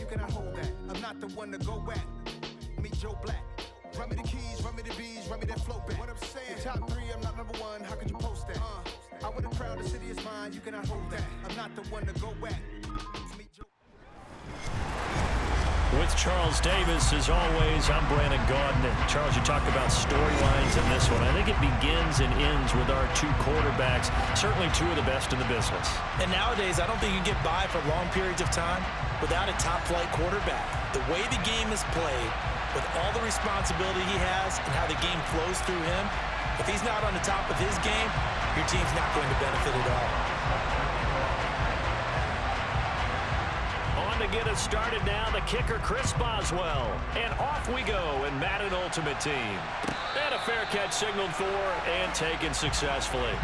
cannot hold that. I'm not the one to go at. Me, Joe Black. Run me the keys, run me the bees, run me that flow back. What I'm saying, the top 3, I'm not number 1. How could you post that? I would have crowned the city is mine. You cannot hold that. I'm not the one to go at. With Charles Davis, as always, I'm Brandon Gaudin. Charles, you talk about storylines in this one. I think it begins and ends with our 2 quarterbacks, certainly 2 of the best in the business. And nowadays, I don't think you can get by for long periods of time without a top-flight quarterback. The way the game is played, with all the responsibility he has and how the game flows through him, if he's not on the top of his game, your team's not going to benefit at all. To get us started now, the kicker, Chris Boswell. And off we go in Madden Ultimate Team. And a fair catch signaled for and taken successfully.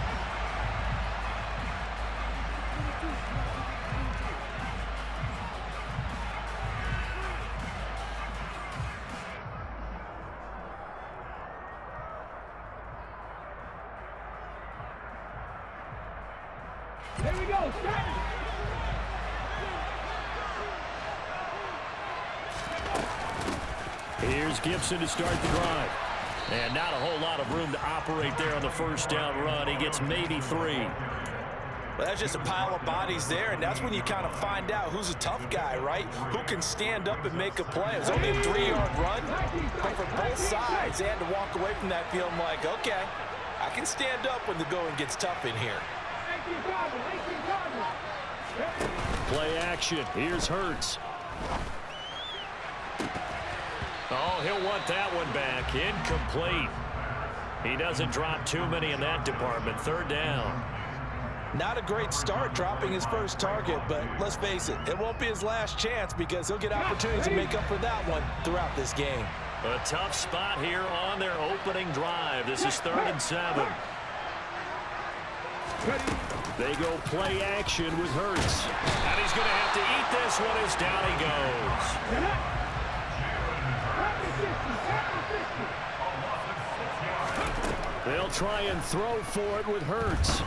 There we go, start it! Here's Gibson to start the drive. And not a whole lot of room to operate there on the first down run. He gets maybe 3. Well, that's just a pile of bodies there, and that's when you kind of find out who's a tough guy, right? Who can stand up and make a play. It was only a 3-yard run, but for both sides, they had to walk away from that field like, okay, I can stand up when the going gets tough in here. Play action. Here's Hurts. Oh, he'll want that one back. Incomplete. He doesn't drop too many in that department. 3rd down. Not a great start dropping his first target, but let's face it, it won't be his last chance because he'll get opportunities to make up for that one throughout this game. A tough spot here on their opening drive. This is 3rd and 7. They go play action with Hurts. And he's going to have to eat this one as down he goes. They'll try and throw for it with Hurts.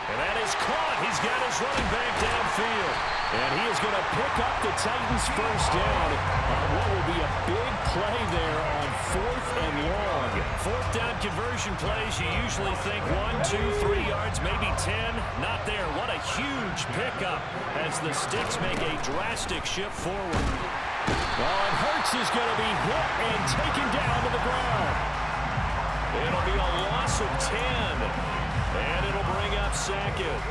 And that is caught. He's got his running back downfield. And he is going to pick up the Titans' first down on what will be a big play there on 4th and long. 4th down conversion plays, you usually think 1, 2, 3 yards, maybe 10. Not there. What a huge pickup as the Sticks make a drastic shift forward. And Hurts is going to be hit and taken down to the ground. It'll be a loss of 10. And it'll bring up Sackett.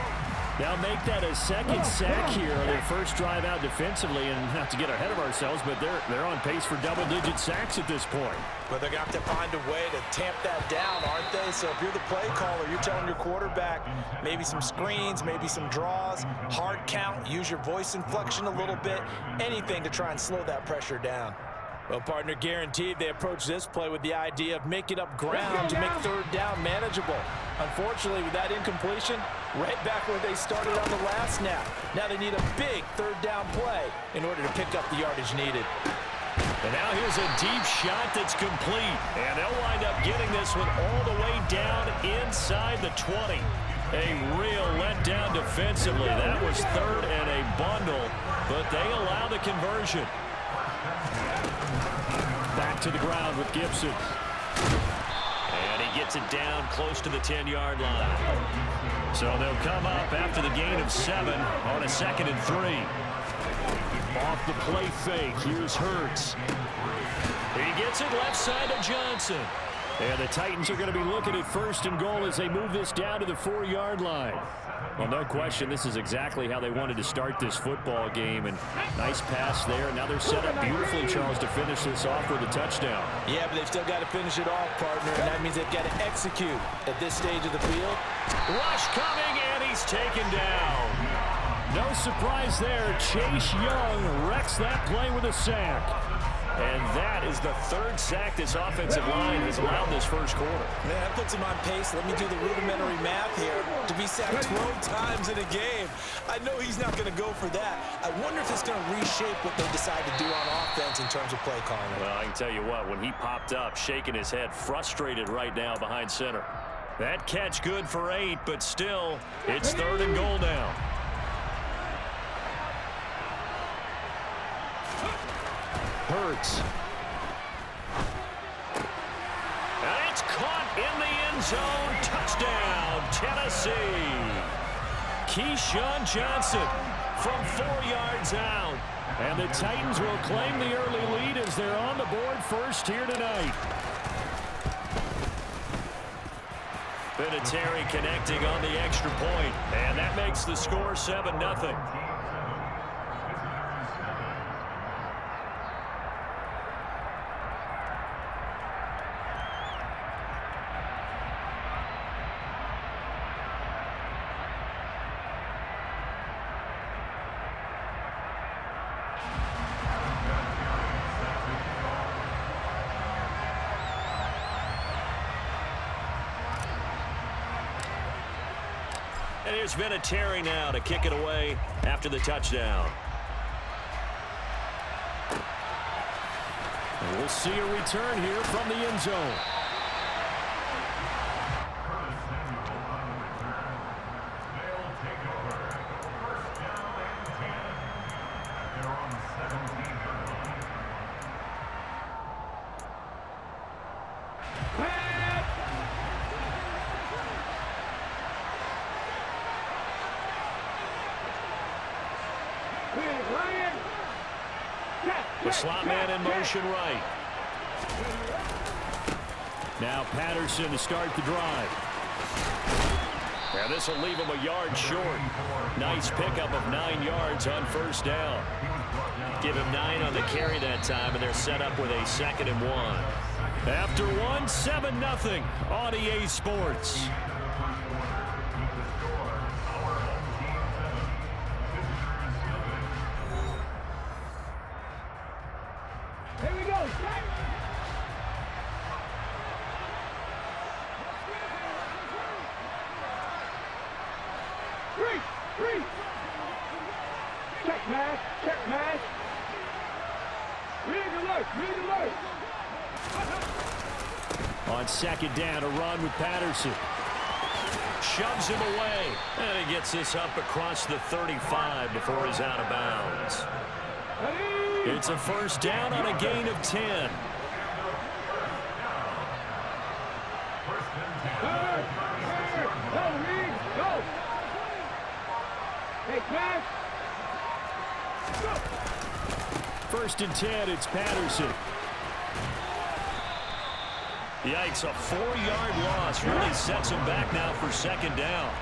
Now make that a 2nd sack here on their first drive out defensively, and not to get ahead of ourselves, but they're on pace for double-digit sacks at this point. But they're going to have to find a way to tamp that down, aren't they? So if you're the play caller, you're telling your quarterback maybe some screens, maybe some draws, hard count, use your voice inflection a little bit, anything to try and slow that pressure down. Well, partner, guaranteed they approach this play with the idea of making up ground to make 3rd down manageable. Unfortunately, with that incompletion, right back where they started on the last snap. Now they need a big 3rd down play in order to pick up the yardage needed. And now here's a deep shot that's complete. And they'll wind up getting this one all the way down inside the 20. A real letdown defensively. That was 3rd and a bundle, but they allow the conversion. Back to the ground with Gibson. And he gets it down close to the 10-yard line. So they'll come up after the gain of 7 on a 2nd and 3. Off the play fake, here's Hurts. He gets it left side to Johnson. And the Titans are going to be looking at 1st and goal as they move this down to the 4-yard line. Well, no question, this is exactly how they wanted to start this football game. And nice pass there. Now they're set up beautifully, Charles, to finish this off with a touchdown. Yeah, but they've still got to finish it off, partner, and that means they've got to execute at this stage of the field. Rush coming, and he's taken down. No surprise there. Chase Young wrecks that play with a sack. And that is the 3rd sack this offensive line has allowed this first quarter. Man, that puts him on pace. Let me do the rudimentary math here. To be sacked 12 times in a game, I know he's not going to go for that. I wonder if it's going to reshape what they decide to do on offense in terms of play calling. Well, I can tell you what, when he popped up, shaking his head, frustrated right now behind center. That catch good for 8, but still, it's 3rd and goal now. Hurts. And it's caught in the end zone. Touchdown, Tennessee. Keyshawn Johnson from 4 yards out. And the Titans will claim the early lead as they're on the board first here tonight. Vinatieri connecting on the extra point, and that makes the score 7-0. And here's Vinatieri now to kick it away after the touchdown. And we'll see a return here from the end zone. The slot man in motion right. Now Patterson to start the drive. Yeah, this will leave him a yard short. Nice pickup of 9 yards on first down. Give him 9 on the carry that time, and they're set up with a 2nd and 1. After one, 7-0 on EA Sports. On 2nd down, a run with Patterson. Shoves him away. And he gets this up across the 35 before he's out of bounds. It's a first down on a gain of 10. First and 10, it's Patterson. Yikes, a 4-yard loss really sets him back now for 2nd down.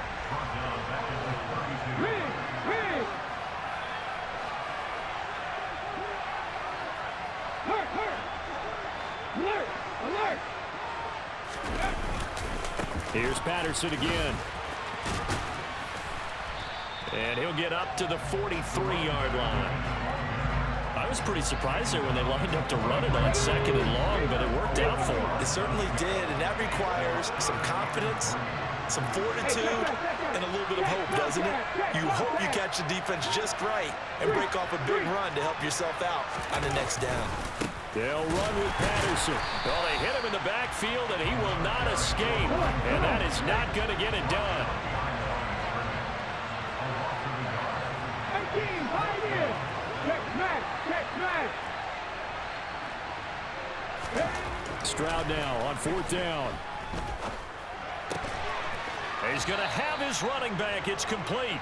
Here's Patterson again. And he'll get up to the 43-yard line. I was pretty surprised there when they lined up to run it on 2nd and long, but it worked out for him. It certainly did, and that requires some confidence, some fortitude, and a little bit of hope, doesn't it? You hope you catch the defense just right and break off a big run to help yourself out on the next down. They'll run with Patterson. Well, they hit him in the backfield, and he will not escape, and that is not going to get it done. Stroud now on 4th down. He's going to have his running back. It's complete.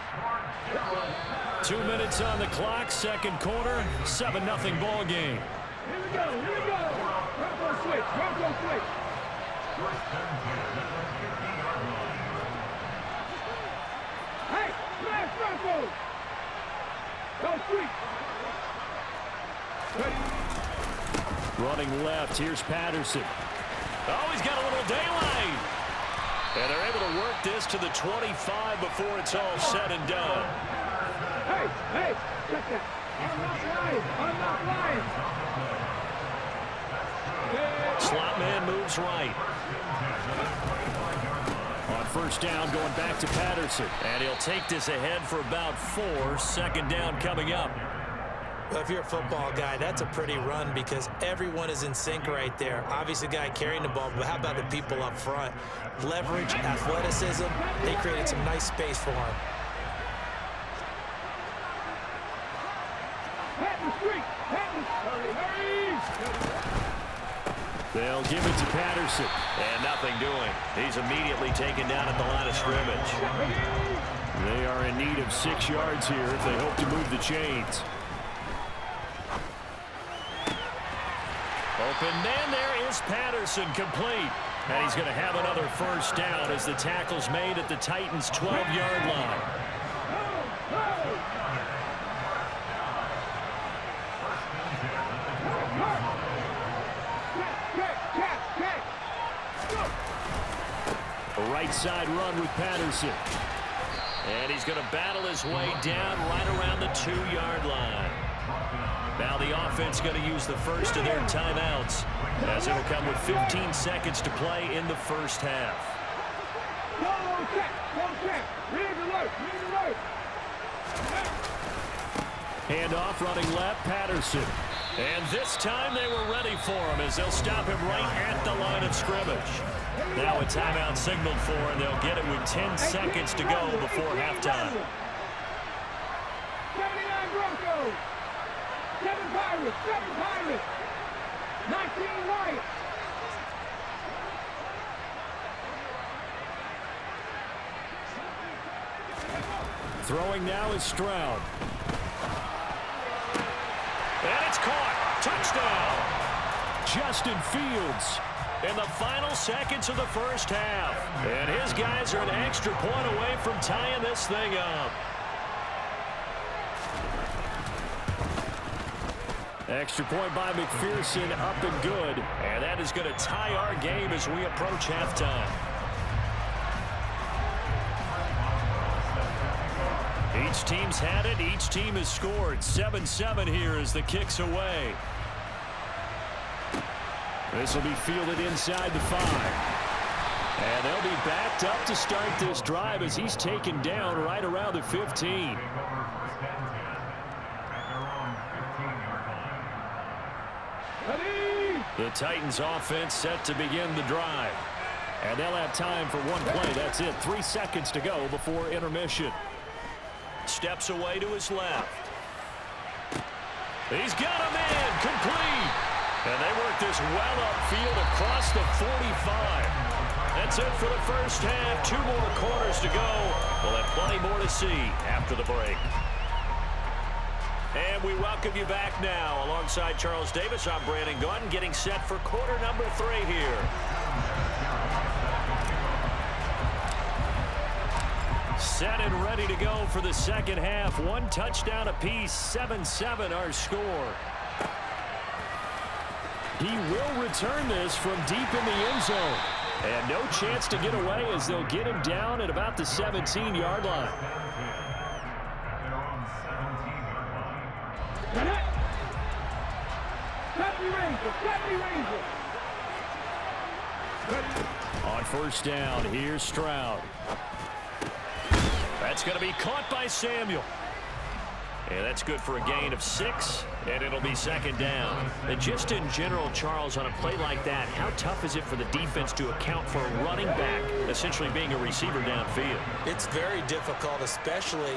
2 minutes on the clock, 2nd quarter, 7-0 ball game. Here we go, here we go. Bronco switch, Bronco switch. Hey, smash Bronco. Go switch. Running left, here's Patterson. Oh, he's got a little daylight. And they're able to work this to the 25 before it's all said and done. Hey, hey, check that. I'm not lying. Slot man moves right. On 1st down, going back to Patterson. And he'll take this ahead for about 4. 2nd down coming up. Well, if you're a football guy, that's a pretty run because everyone is in sync right there. Obviously, the guy carrying the ball, but how about the people up front? Leverage, athleticism, they created some nice space for him. Pat the street, hurry, hurry. They'll give it to Patterson. And nothing doing. He's immediately taken down at the line of scrimmage. They are in need of 6 yards here if they hope to move the chains. Open man, there is Patterson, complete. And he's going to have another first down as the tackle's made at the Titans' 12-yard line. A right side run with Patterson. And he's going to battle his way down right around the 2-yard line. Now the offense going to use the first of their timeouts, as it'll come with 15 seconds to play in the first half. Handoff running left, Patterson. And this time they were ready for him as they'll stop him right at the line of scrimmage. Now a timeout signaled for, and they'll get it with 10 seconds to go before halftime. 79 Broncos. 7 Pirates. 7 Pirates. 19 Lions. Throwing now is Stroud. And it's caught. Touchdown. Justin Fields in the final seconds of the first half. And his guys are an extra point away from tying this thing up. Extra point by McPherson, up and good. And that is going to tie our game as we approach halftime. Each team's had it. Each team has scored. 7-7 here as the kick's away. This will be fielded inside the 5. And they'll be backed up to start this drive as he's taken down right around the 15. The Titans offense set to begin the drive. And they'll have time for one play. That's it. 3 seconds to go before intermission. Steps away to his left. He's got a man, complete. And they work this well upfield across the 45. That's it for the first half. 2 more quarters to go. We'll have plenty more to see after the break. And we welcome you back now. Alongside Charles Davis, I'm Brandon Gunn, getting set for quarter number 3 here. Set and ready to go for the second half. 1 touchdown apiece, 7-7 our score. He will return this from deep in the end zone. And no chance to get away as they'll get him down at about the 17-yard line. On first down, here's Stroud. That's going to be caught by Samuel. And that's good for a gain of 6, and it'll be second down. And just in general, Charles, on a play like that, how tough is it for the defense to account for a running back essentially being a receiver downfield? It's very difficult, especially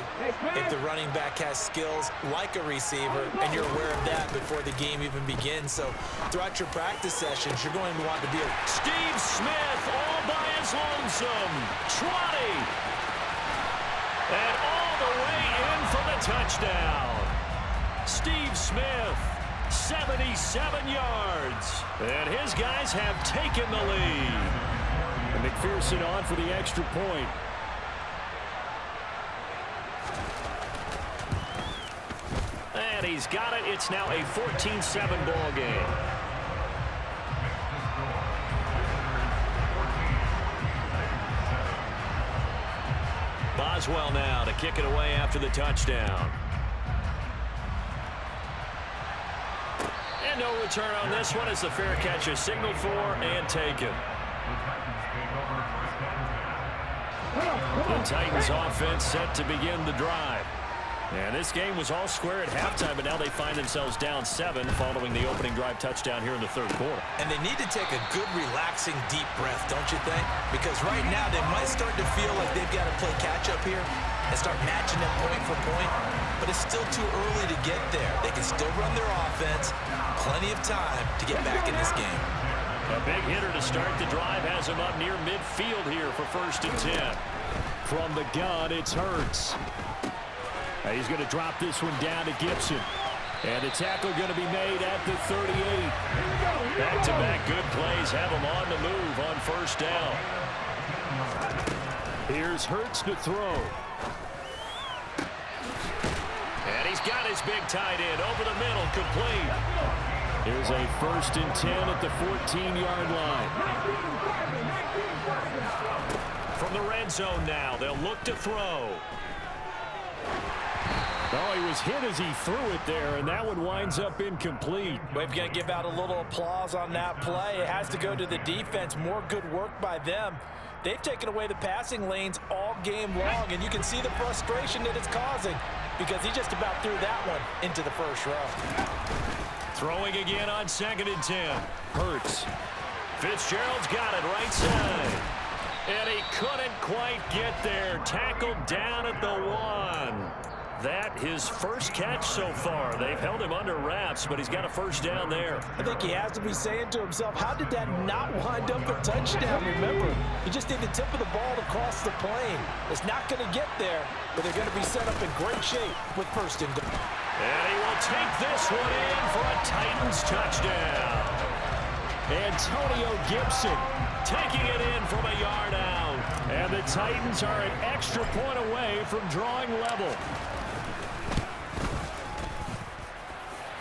if the running back has skills like a receiver, and you're aware of that before the game even begins. So throughout your practice sessions, you're going to want to be Steve Smith all by his lonesome. 20. And all the way in for the touchdown. Steve Smith, 77 yards. And his guys have taken the lead. And McPherson on for the extra point. And he's got it. It's now a 14-7 ball game. Boswell now to kick it away after the touchdown. And no return on this one as the fair catch is signaled for and taken. The Titans offense set to begin the drive. And this game was all square at halftime, but now they find themselves down 7 following the opening drive touchdown here in the third quarter. And they need to take a good, relaxing, deep breath, don't you think? Because right now they might start to feel like they've got to play catch-up here and start matching them point for point. But it's still too early to get there. They can still run their offense. Plenty of time to get back in this game. A big hitter to start the drive has him up near midfield here for 1st and 10. From the gun, it's Hurts. He's going to drop this one down to Gibson. And the tackle going to be made at the 38. Back-to-back good plays have him on the move on 1st down. Here's Hurts to throw. And he's got his big tight end over the middle, complete. Here's a 1st and 10 at the 14-yard line. From the red zone now, they'll look to throw. Oh, he was hit as he threw it there, and that one winds up incomplete. We've got to give out a little applause on that play. It has to go to the defense. More good work by them. They've taken away the passing lanes all game long, and you can see the frustration that it's causing because he just about threw that one into the first row. Throwing again on 2nd and 10. Hurts. Fitzgerald's got it right side. And he couldn't quite get there. Tackled down at the 1. That his first catch so far. They've held him under wraps, but he's got a 1st down there. I think he has to be saying to himself, how did that not wind up a touchdown? Remember, you just need the tip of the ball to cross the plane. It's not going to get there, but they're going to be set up in great shape with 1st and goal. And he will take this one in for a Titans touchdown. Antonio Gibson taking it in from a yard out. And the Titans are an extra point away from drawing level.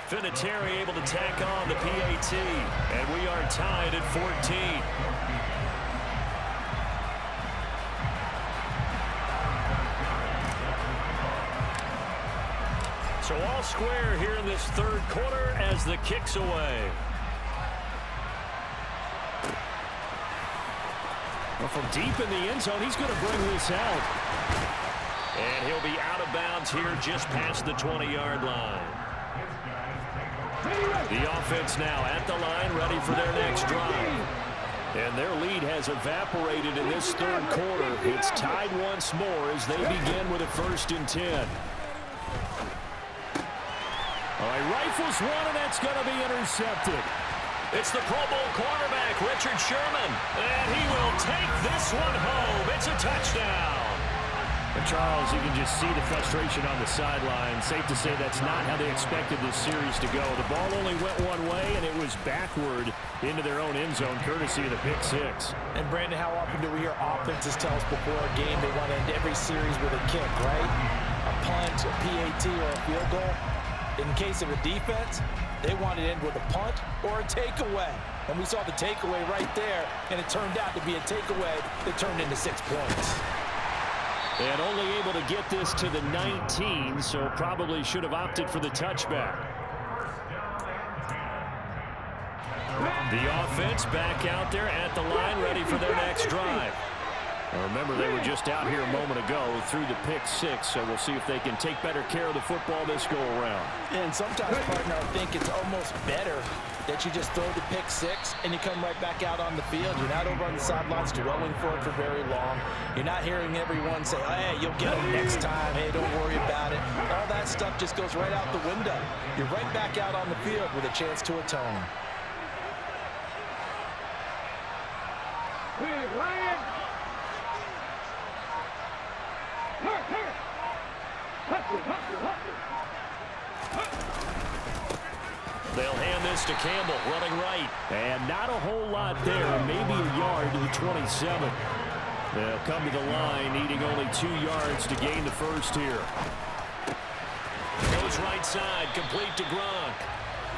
Vinatieri able to tack on the PAT, and we are tied at 14. So all square here in this 3rd quarter as the kick's away. Well, from deep in the end zone, he's going to bring this out. And he'll be out of bounds here just past the 20-yard line. The offense now at the line, ready for their next drive. And their lead has evaporated in this 3rd quarter. It's tied once more as they begin with a 1st and 10. All right, rifles one, and that's going to be intercepted. It's the Pro Bowl quarterback, Richard Sherman. And he will take this one home. It's a touchdown. And Charles, you can just see the frustration on the sideline. Safe to say that's not how they expected this series to go. The ball only went one way, and it was backward into their own end zone, courtesy of the pick 6. And, Brandon, how often do we hear offenses tell us before a game they want to end every series with a kick, right? A punt, a PAT, or a field goal. In case of a defense, they want to end with a punt or a takeaway. And we saw the takeaway right there, and it turned out to be a takeaway that turned into 6 points. And only able to get this to the 19, so probably should have opted for the touchback. The offense back out there at the line, ready for their next drive. Now remember, they were just out here a moment ago through the pick 6, so we'll see if they can take better care of the football this go-around. And sometimes, partner, I think it's almost better that you just throw the pick 6 and you come right back out on the field. You're not over on the sidelines dwelling for it for very long. You're not hearing everyone say, hey, you'll get them next time. Hey, don't worry about it. All that stuff just goes right out the window. You're right back out on the field with a chance to atone. They'll hand this to Campbell, running right. And not a whole lot there, maybe a yard to the 27. They'll come to the line, needing only 2 yards to gain the first here. Goes right side, complete to Gronk.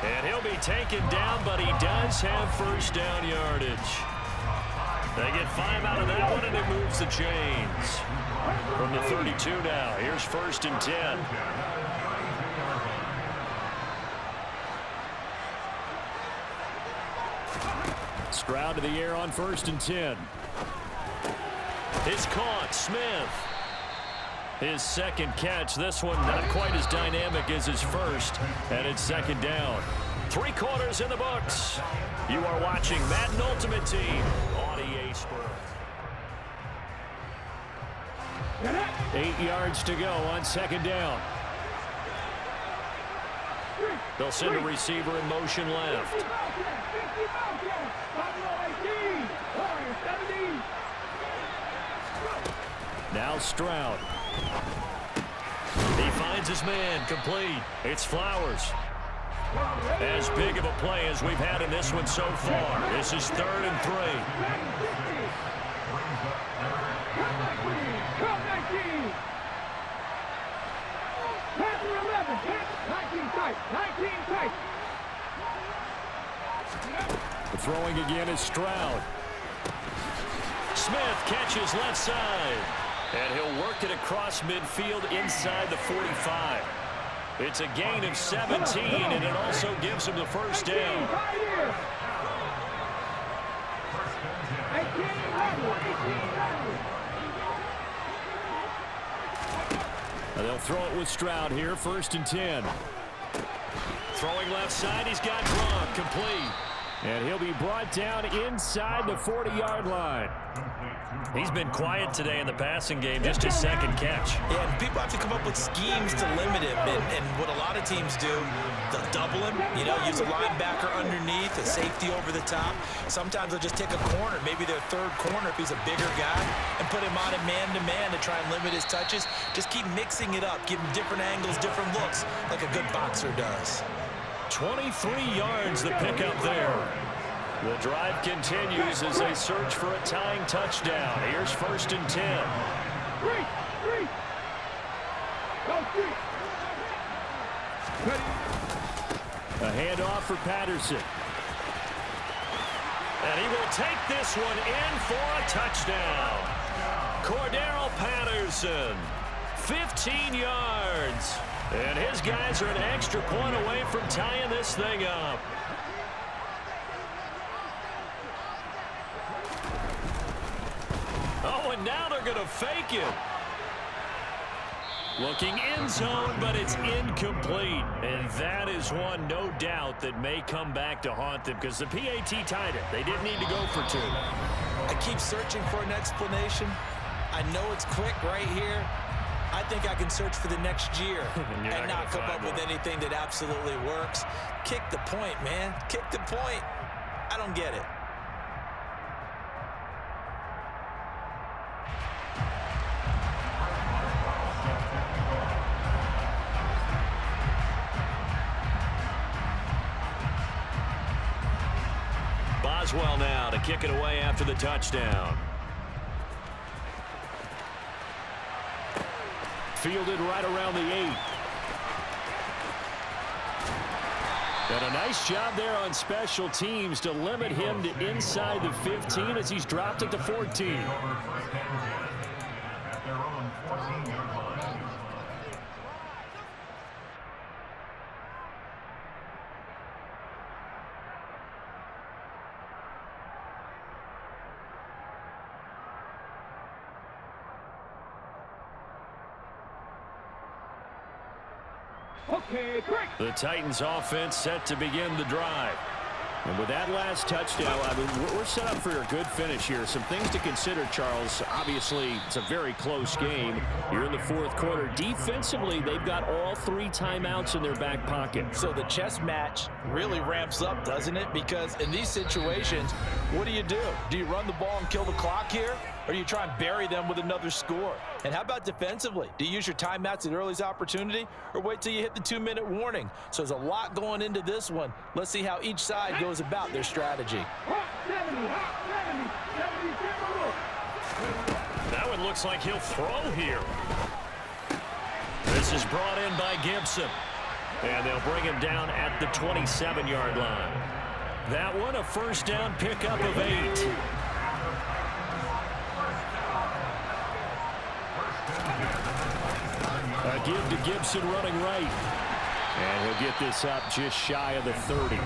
And he'll be taken down, but he does have first down yardage. They get 5 out of that one, and it moves the chains. From the 32 now, here's 1st and 10. Stroud to the air on 1st and 10. It's caught, Smith. His second catch, this one not quite as dynamic as his first, and it's 2nd down. 3 quarters in the books. You are watching Madden Ultimate Team on EA Sports. 8 yards to go on 2nd down. They'll send a receiver in motion left. Now Stroud. He finds his man, complete. It's Flowers. As big of a play as we've had in this one so far. This is 3rd and 3. The throwing again is Stroud. Smith catches left side. And he'll work it across midfield inside the 45. It's a gain of 17, and it also gives him the first down. And they'll throw it with Stroud here, 1st and 10. Throwing left side, he's got Gronk, complete. And he'll be brought down inside the 40-yard line. He's been quiet today in the passing game, just his 2nd catch. Yeah, and people have to come up with schemes to limit him. And what a lot of teams do, they'll double him, use a linebacker underneath, a safety over the top. Sometimes they'll just take a corner, maybe their 3rd corner if he's a bigger guy, and put him on a man-to-man to try and limit his touches. Just keep mixing it up, give him different angles, different looks, like a good boxer does. 23 yards the pickup there. The drive continues as they search for a tying touchdown. Here's 1st and 10. A handoff for Patterson. And he will take this one in for a touchdown. Cordero Patterson, 15 yards. And his guys are an extra point away from tying this thing up. Oh, and now they're going to fake it. Looking end zone, but it's incomplete. And that is one, no doubt, that may come back to haunt them because the PAT tied it. They didn't need to go for 2. I keep searching for an explanation. I know it's quick right here. I think I can search for the next year and not come up with anything that absolutely works. Kick the point, man. Kick the point. I don't get it. Boswell now to kick it away after the touchdown. Fielded right around the 8. And a nice job there on special teams to limit him to inside the 15 as he's dropped it to 14. The Titans offense set to begin the drive. And with that last touchdown, I mean, we're set up for a good finish here. Some things to consider, Charles. Obviously, it's a very close game. You're in the 4th quarter. Defensively, they've got all 3 timeouts in their back pocket. So the chess match really ramps up, doesn't it? Because in these situations, what do? Do you run the ball and kill the clock here? Or do you try and bury them with another score? And how about defensively? Do you use your timeouts at earliest opportunity or wait till you hit the 2-minute warning? So there's a lot going into this one. Let's see how each side goes about their strategy. That one looks like he'll throw here. This is brought in by Gibson. And they'll bring him down at the 27-yard line. That one, a 1st down pickup of 8. A give to Gibson running right. And he'll get this up just shy of the 30.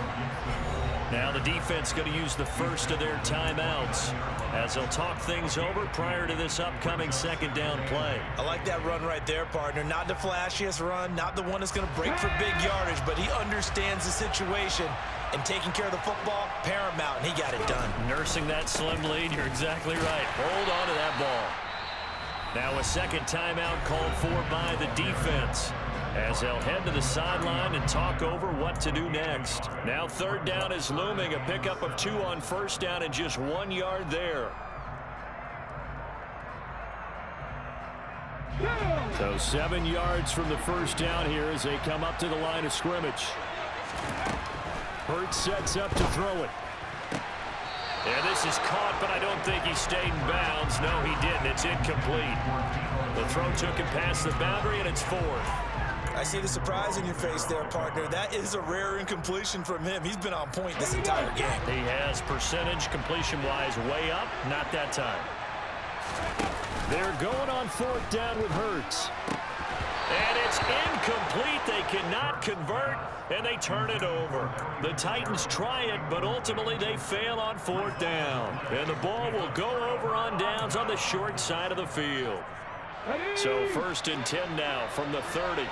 Now the defense going to use the first of their timeouts as they'll talk things over prior to this upcoming 2nd down play. I like that run right there, partner. Not the flashiest run, not the one that's going to break for big yardage, but he understands the situation, and taking care of the football, paramount, and he got it done. Nursing that slim lead, you're exactly right. Hold on to that ball. Now a second timeout called for by the defense, as they'll head to the sideline and talk over what to do next. Now third down is looming, a pickup of 2 on first down and just 1 yard there. So 7 yards from the first down here as they come up to the line of scrimmage. Hurts sets up to throw it. And this is caught, but I don't think he stayed in bounds. No, he didn't. It's incomplete. The throw took him past the boundary, and it's 4th. I see the surprise in your face there, partner. That is a rare incompletion from him. He's been on point this entire game. He has percentage completion-wise way up. Not that time. They're going on 4th down with Hurts. And it's incomplete. They cannot convert, and they turn it over. The Titans try it, but ultimately they fail on 4th down. And the ball will go over on downs on the short side of the field. So 1st and 10 now from the 30.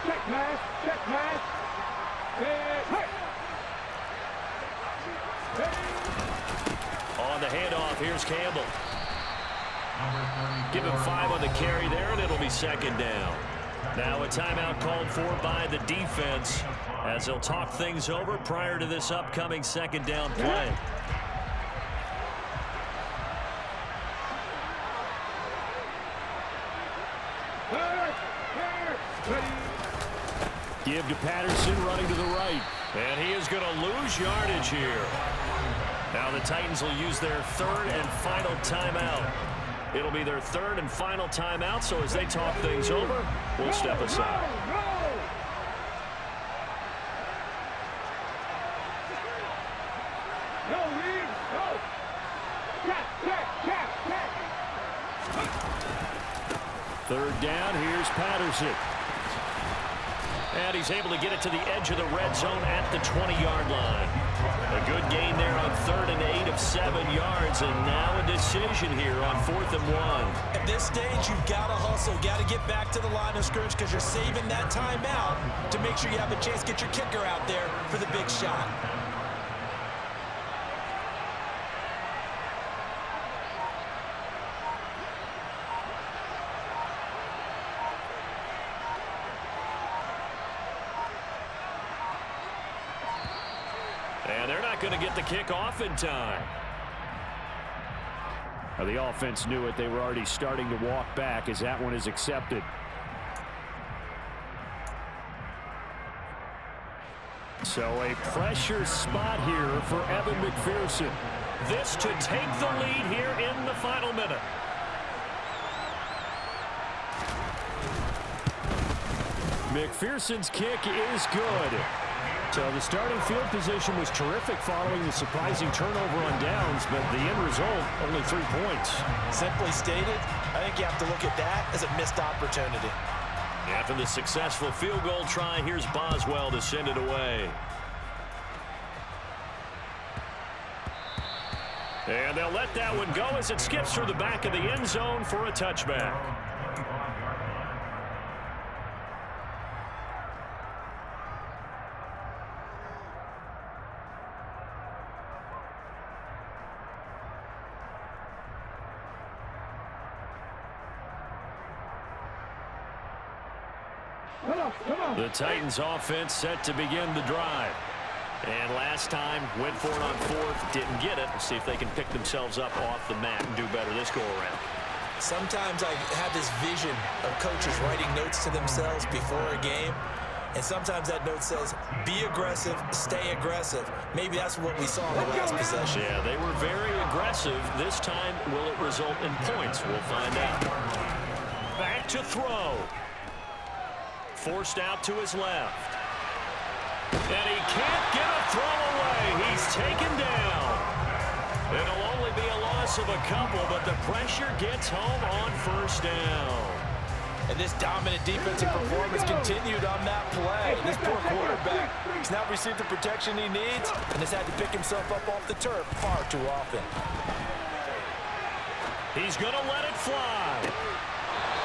Check pass, check pass. On the handoff, here's Campbell. Give him 5 on the carry there, and it'll be 2nd down. Now a timeout called for by the defense as they'll talk things over prior to this upcoming 2nd down play. Give to Patterson running to the right. And he is going to lose yardage here. Now the Titans will use their 3rd and final timeout. It'll be their 3rd and final timeout, so as they talk things over, we'll step aside. No, lead, no. Check. 3rd down, here's Patterson. And he's able to get it to the edge of the red zone at the 20-yard line. A good gain there on 3rd and 8 of 7 yards, and now a decision here on 4th and 1. At this stage, you've got to hustle. You've got to get back to the line of scrimmage because you're saving that timeout to make sure you have a chance to get your kicker out there for the big shot. And they're not going to get the kick off in time. Now the offense knew it. They were already starting to walk back as that one is accepted. So a pressure spot here for Evan McPherson. This to take the lead here in the final minute. McPherson's kick is good. So the starting field position was terrific following the surprising turnover on downs, but the end result, only 3 points. Simply stated, I think you have to look at that as a missed opportunity. After the successful field goal try, here's Boswell to send it away. And they'll let that one go as it skips through the back of the end zone for a touchback. The Titans offense set to begin the drive. And last time went for it on 4th, didn't get it. We'll see if they can pick themselves up off the mat and do better this go around. Sometimes I have this vision of coaches writing notes to themselves before a game. And sometimes that note says, be aggressive, stay aggressive. Maybe that's what we saw in the last possession. Yeah, they were very aggressive. This time, will it result in points? We'll find out. Back to throw. Forced out to his left. And he can't get a throw away. He's taken down. It'll only be a loss of a couple, but the pressure gets home on 1st down. And this dominant defensive performance continued on that play. This poor quarterback has not received the protection he needs and has had to pick himself up off the turf far too often. He's going to let it fly.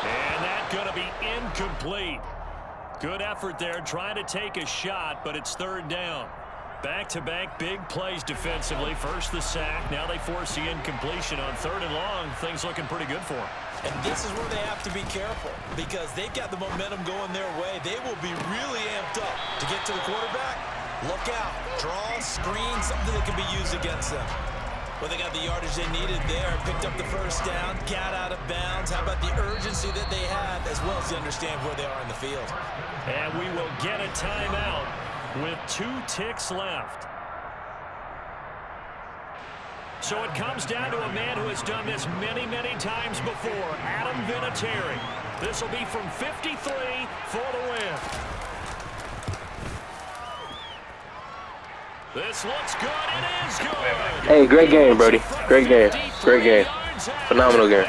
And that's going to be incomplete. Good effort there trying to take a shot, but it's 3rd down. Back-to-back big plays defensively. First the sack. Now they force the incompletion on 3rd and long. Things looking pretty good for them. And this is where they have to be careful because they've got the momentum going their way. They will be really amped up to get to the quarterback. Look out. Draw, screen, something that can be used against them. Well, they got the yardage they needed there. Picked up the first down. Got out of bounds. How about the urgency that they had as well as they understand where they are in the field. And we will get a timeout with 2 ticks left. So it comes down to a man who has done this many, many times before, Adam Vinatieri. This will be from 53 for the win. This looks good. It is good. Hey, great game, Brody. Great game. Great game. Phenomenal game.